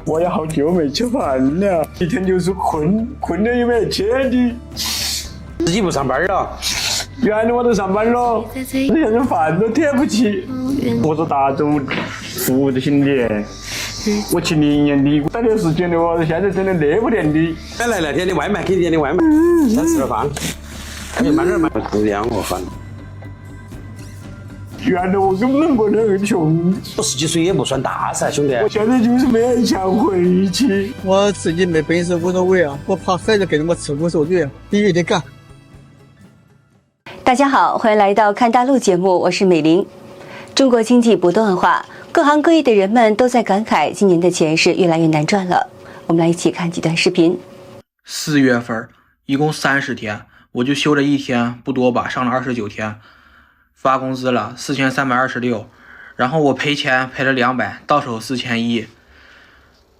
我也好久没吃饭了，一天就是困得也没钱的。自己不上班了？原来我都上班了，现在饭都添不起。我是大众服务型的，我70年的，打点时间的话，现在真的累不点的。本来那天的外卖给点的外卖，先吃点饭，你慢点慢，不养我饭。原来我根本不那么穷，20几岁也不算大噻，兄弟。我现在就是勉强回去。我自己没本事无所谓啊，我怕孩子跟着我吃无所谓，必须得干。大家好，欢迎来到看大陆节目，我是美玲。中国经济不断恶化，各行各业的人们都在感慨今年的钱是越来越难赚了。我们来一起看几段视频。4月份一共30天，我就休了1天，不多吧，上了29天。发工资了4326，然后我赔钱赔了200，到手4100。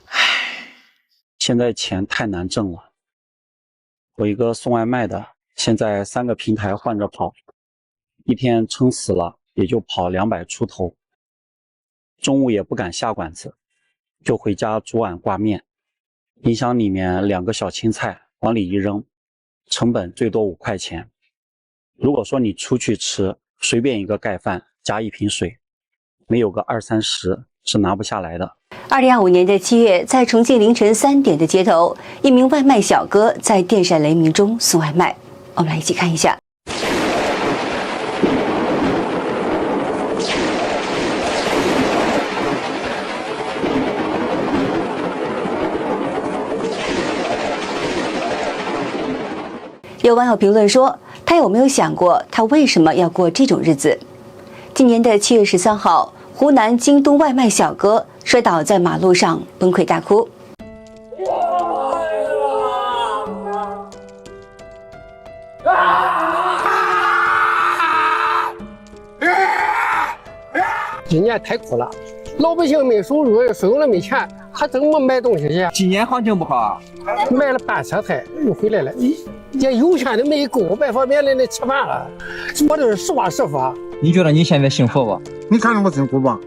唉，现在钱太难挣了。我一个送外卖的，现在3个平台换着跑，一天撑死了也就跑200出头。中午也不敢下馆子，就回家煮碗挂面，冰箱里面2个小青菜往里一扔，成本最多5块钱。如果说你出去吃，随便一个盖饭加1瓶水，没有个20-30是拿不下来的。2025年的7月，在重庆凌晨3点的街头，一名外卖小哥在电闪雷鸣中送外卖。我们来一起看一下。有网友评论说，他有没有想过他为什么要过这种日子？今年的7月13号，湖南京东外卖小哥摔倒在马路上，崩溃大哭。今年太苦了，老百姓没收入，收入了没钱，还怎么买东西去？今年行情不好啊，买了半车菜又回来了。连有钱的没够，白方面的吃饭了。我这是实话实说。你觉得你现在幸福不？你看着我辛苦吧？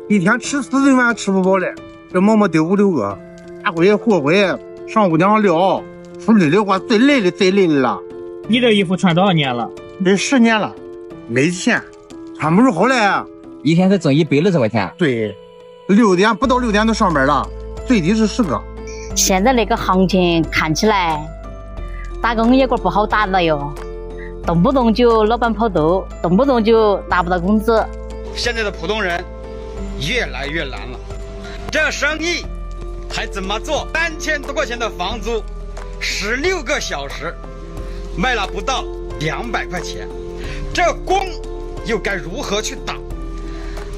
一天吃4顿饭吃不饱嘞，这馍馍得5、6个，大灰火灰上屋娘料，处理的话最累的了。你这衣服穿多少年了？这10年了，没钱，穿不出好来啊。一天才挣160块钱。对，6点不到6点都上班了，最低是10个。现在那个行情看起来，打工也不好打了哟，动不动就老板跑肚，动不动就拿不到工资。现在的普通人越来越难了，这生意还怎么做？3000多块钱的房租，16个小时卖了不到200块钱，这工又该如何去打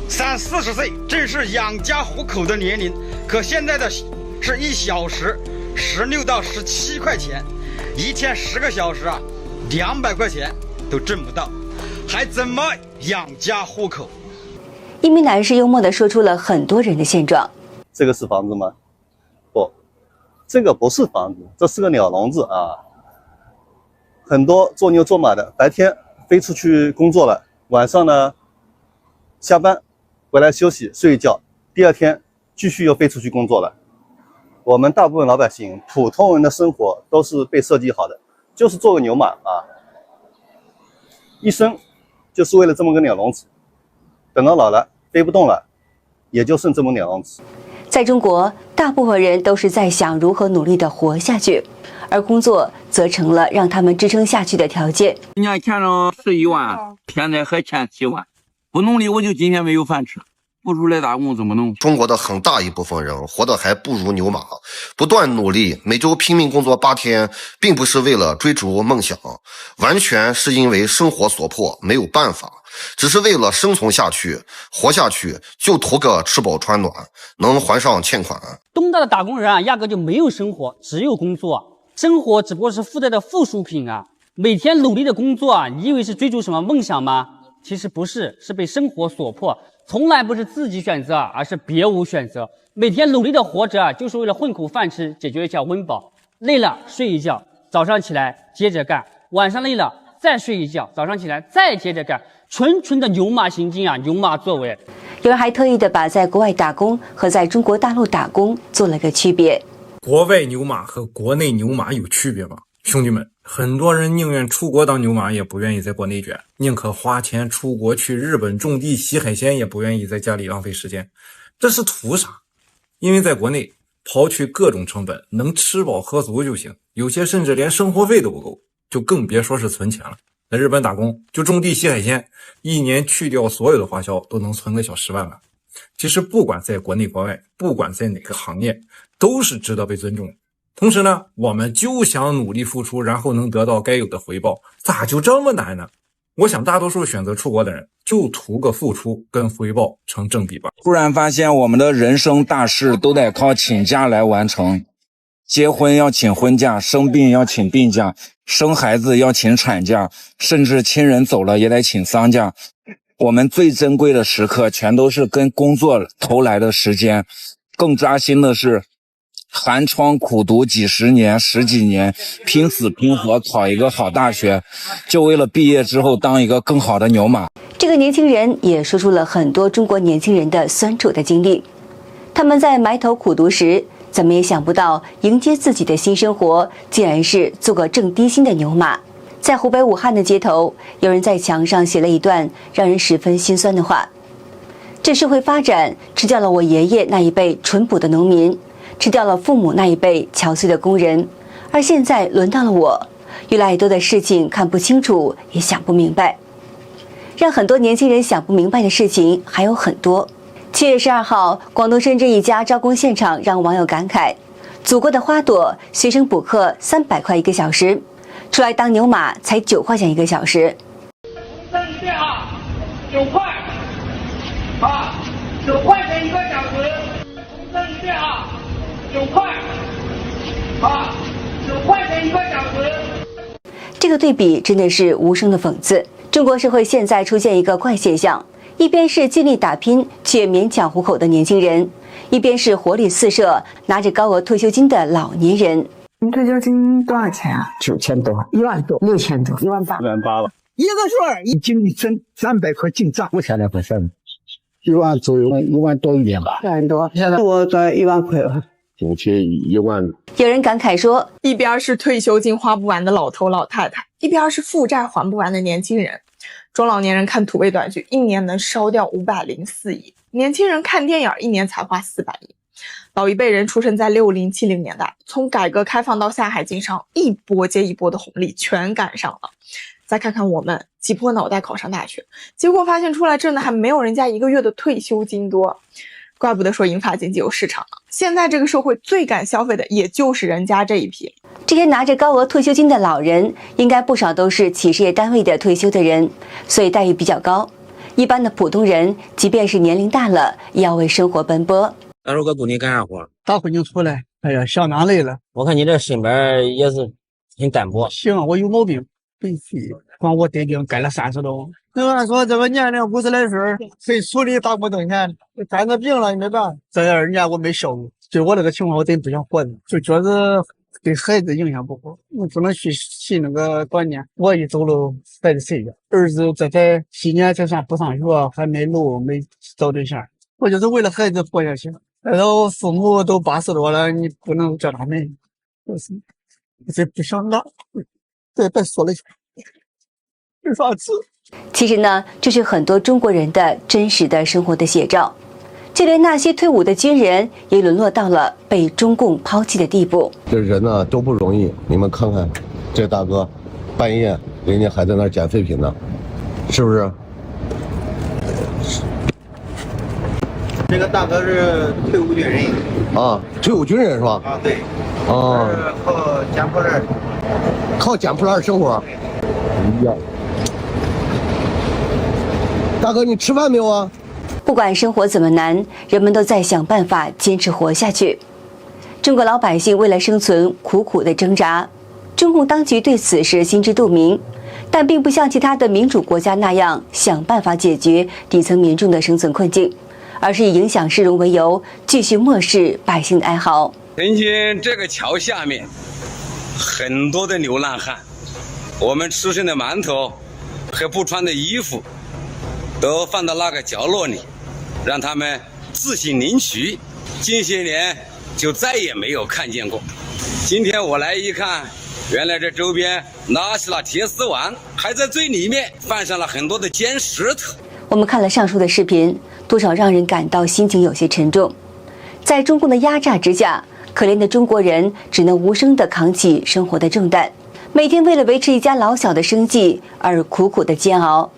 ？30、40岁正是养家糊口的年龄，可现在的是1小时16到17块钱，一天10个小时啊，200块钱都挣不到，还怎么养家糊口？一名男士幽默地说出了很多人的现状。这个是房子吗？不，这个不是房子，这是个鸟笼子啊。很多做牛做马的，白天飞出去工作了，晚上呢下班回来休息睡一觉，第2天继续又飞出去工作了。我们大部分老百姓普通人的生活都是被设计好的，就是做个牛马啊，一生就是为了这么个鸟笼子，等到老了飞不动了，也就剩这么鸟笼子。在中国，大部分人都是在想如何努力地活下去，而工作则成了让他们支撑下去的条件。今年欠了11万，现在还欠7万，不努力我就今天没有饭吃。不出来打工怎么弄？中国的很大一部分人活得还不如牛马，不断努力，每周拼命工作8天，并不是为了追逐梦想，完全是因为生活所迫，没有办法，只是为了生存下去，活下去，就图个吃饱穿暖，能还上欠款。东大的打工人啊，压根就没有生活，只有工作，生活只不过是附带的附属品啊。每天努力的工作啊，你以为是追逐什么梦想吗？其实不是，是被生活所迫。从来不是自己选择，而是别无选择。每天努力的活着，就是为了混口饭吃，解决一下温饱。累了睡一觉，早上起来接着干，晚上累了再睡一觉，早上起来再接着干，纯纯的牛马行经啊，牛马作为。有人还特意的把在国外打工和在中国大陆打工做了个区别。国外牛马和国内牛马有区别吗？兄弟们，很多人宁愿出国当牛马，也不愿意在国内卷，宁可花钱出国去日本种地洗海鲜，也不愿意在家里浪费时间。这是图啥？因为在国内刨去各种成本，能吃饱喝足就行，有些甚至连生活费都不够，就更别说是存钱了。在日本打工就种地洗海鲜，一年去掉所有的花销都能存个小10万吧。其实不管在国内国外，不管在哪个行业，都是值得被尊重的。同时呢，我们就想努力付出，然后能得到该有的回报，咋就这么难呢？我想大多数选择出国的人就图个付出跟回报成正比吧。突然发现我们的人生大事都得靠请假来完成，结婚要请婚假，生病要请病假，生孩子要请产假，甚至亲人走了也得请丧假。我们最珍贵的时刻全都是跟工作投来的时间。更扎心的是，寒窗苦读几十年10几年，拼死拼活考一个好大学，就为了毕业之后当一个更好的牛马。这个年轻人也说出了很多中国年轻人的酸楚的经历。他们在埋头苦读时，怎么也想不到迎接自己的新生活竟然是做个挣低薪的牛马。在湖北武汉的街头，有人在墙上写了一段让人十分心酸的话：这社会发展吃掉了我爷爷那一辈淳朴的农民，吃掉了父母那一辈憔悴的工人，而现在轮到了我，越来越多的事情看不清楚，也想不明白。让很多年轻人想不明白的事情还有很多。7月12号，广东深圳一家招工现场让网友感慨：祖国的花朵，学生补课300块1个小时，出来当牛马才9块钱1个小时。重申一遍啊，9块啊，9块钱1个小时。重申一遍啊，9块啊，9块钱1个小时。这个对比真的是无声的讽刺。中国社会现在出现一个怪现象，一边是尽力打拼却勉强糊口的年轻人，一边是活力四射拿着高额退休金的老年人。你退休金多少钱啊？9000多，1万多，6000多，18000，18000了。一个数已经挣300块进账，目前来回事，1万左右，1万多一点吧，1万多。现在我赚1万块了。近期1万。有人感慨说，一边是退休金花不完的老头老太太，一边是负债还不完的年轻人。中老年人看土味短剧，一年能烧掉504亿；年轻人看电影，一年才花400亿。老一辈人出生在60、70年代，从改革开放到下海经商，一波接一波的红利全赶上了。再看看我们，挤破脑袋考上大学，结果发现出来挣的还没有人家1个月的退休金多。怪不得说银发经济有市场了。现在这个社会最敢消费的，也就是人家这一批。这些拿着高额退休金的老人，应该不少都是企事业单位的退休的人，所以待遇比较高。一般的普通人，即便是年龄大了，也要为生活奔波。大叔哥鼓励干啥活？大婚就出来，哎呀，相当累了。我看你这身板也是很单薄。行，我有毛病，必须。光我爹爹干了30多。那俺说这个年龄50来岁，谁处理大不挣钱？担着病了也没办法。这2年我没收入，就我这个情况，我真不想活着，就觉得对孩子影响不好。我不能去信那个观念，我一走了，孩子谁呀？儿子这才7年才算不上学，还没路，没找对象。我就是为了孩子活下去。然后父母都80多了，你不能叫他们，我这不想拿。对，别说了，没法子。其实呢，这是很多中国人的真实的生活的写照，就连那些退伍的军人也沦落到了被中共抛弃的地步。这人呢都不容易，你们看看，这大哥半夜人家还在那儿捡废品呢，是不是？这个大哥是退伍军人啊，退伍军人是吧？啊，对。啊，靠捡破烂，靠捡破烂生活。哎呀，大哥，你吃饭没有啊？不管生活怎么难，人们都在想办法坚持活下去。中国老百姓为了生存苦苦的挣扎，中共当局对此事心知肚明，但并不像其他的民主国家那样想办法解决底层民众的生存困境，而是以影响市容为由，继续漠视百姓的哀嚎。曾经这个桥下面很多的流浪汉，我们吃剩的馒头和不穿的衣服都放到那个角落里，让他们自行领取。近些年就再也没有看见过。今天我来一看，原来这周边拿起了铁丝网，还在最里面放上了很多的尖石头。我们看了上述的视频，多少让人感到心情有些沉重。在中共的压榨之下，可怜的中国人只能无声地扛起生活的重担，每天为了维持一家老小的生计而苦苦的煎熬。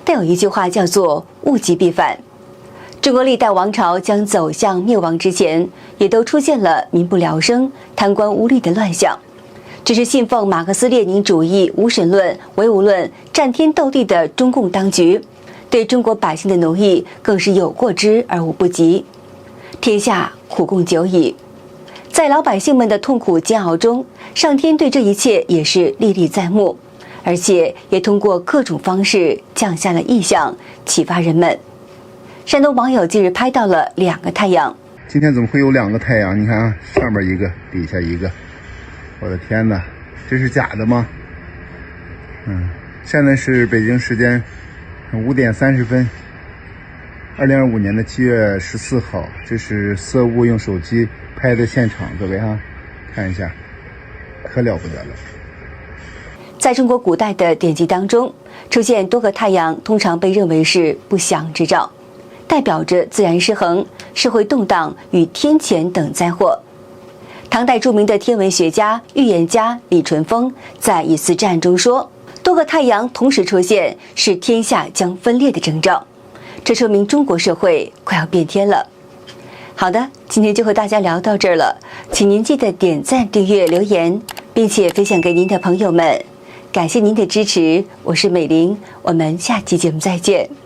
但有一句话叫做物极必反。中国历代王朝将走向灭亡之前，也都出现了民不聊生、贪官污吏的乱象。只是信奉马克思列宁主义、无神论、唯物论、战天斗地的中共当局，对中国百姓的奴役更是有过之而无不及。天下苦共久矣，在老百姓们的痛苦煎熬中，上天对这一切也是历历在目，而且也通过各种方式降下了异象，启发人们。山东网友近日拍到了2个太阳。今天怎么会有2个太阳？你看啊，上面一个，底下一个。我的天哪，这是假的吗？现在是北京时间5点30分，2025年的7月14号，这是色物用手机拍的现场，各位哈，看一下，可了不得了。在中国古代的典籍当中，出现多个太阳，通常被认为是不祥之兆，代表着自然失衡、社会动荡与天谴等灾祸。唐代著名的天文学家、预言家李淳风在一次战中说，多个太阳同时出现是天下将分裂的征兆，这说明中国社会快要变天了。好的，今天就和大家聊到这儿了，请您记得点赞、订阅、留言，并且分享给您的朋友们。感谢您的支持，我是美玲，我们下期节目再见。